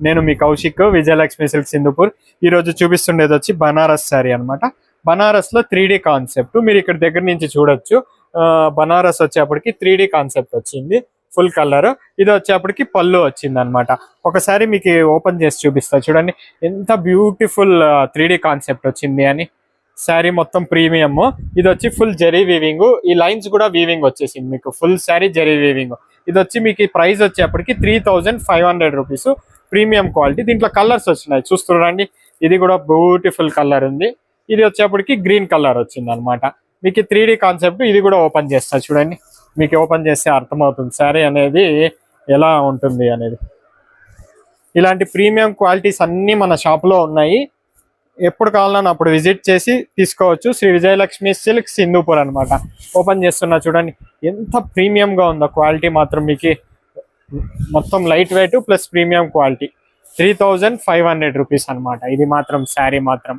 నేను మీ కౌశిక్, విజయలక్ష్మి సిల్క్ సింధుపూర్. ఈ రోజు చూపిస్తుండేది వచ్చి బనారస్ శారీ అనమాట. బనారస్ లో 3D కాన్సెప్ట్ మీరు ఇక్కడ దగ్గర నుంచి చూడొచ్చు. బనారస్ వచ్చేప్పటికి 3D కాన్సెప్ట్ వచ్చింది, ఫుల్ కలర్. ఇది వచ్చేప్పటికి పళ్ళు వచ్చింది అనమాట. ఒకసారి మీకు ఓపెన్ చేసి చూపిస్తా చూడండి ఎంత బ్యూటిఫుల్ 3D కాన్సెప్ట్ వచ్చింది అని. శారీ మొత్తం ప్రీమియం. ఇది వచ్చి ఫుల్ జరీ వీవింగ్, ఈ లైన్స్ కూడా వీవింగ్ వచ్చేసింది మీకు. Full sari zari weaving. ఇది వచ్చి మీకు ప్రైస్ వచ్చేప్పటికి 3500 రూపీస్. Premium quality. దీంట్లో కలర్స్ వచ్చినాయి చూస్తున్నారండి. ఇది కూడా బ్యూటిఫుల్ కలర్ ఉంది. ఇది వచ్చేప్పటికి గ్రీన్ కలర్ వచ్చింది అనమాట. మీకు 3D కాన్సెప్ట్. ఇది కూడా ఓపెన్ చేస్తా చూడండి, మీకు ఓపెన్ చేస్తే అర్థమవుతుంది శారీ అనేది ఎలా ఉంటుంది అనేది. ఇలాంటి ప్రీమియం క్వాలిటీస్ అన్ని మన షాప్ లో ఉన్నాయి. ఎప్పుడు కావాలన్నా అప్పుడు విజిట్ చేసి తీసుకోవచ్చు. శ్రీ విజయలక్ష్మి సిల్క్ సింధుపూర్ అనమాట. ఓపెన్ చేస్తున్నా చూడండి ఎంత ప్రీమియం గా ఉందో. క్వాలిటీ మాత్రం మీకు మొత్తం light weight plus premium quality. 3500 rupees అనమాట. ఇది మాత్రం శారీ మాత్రం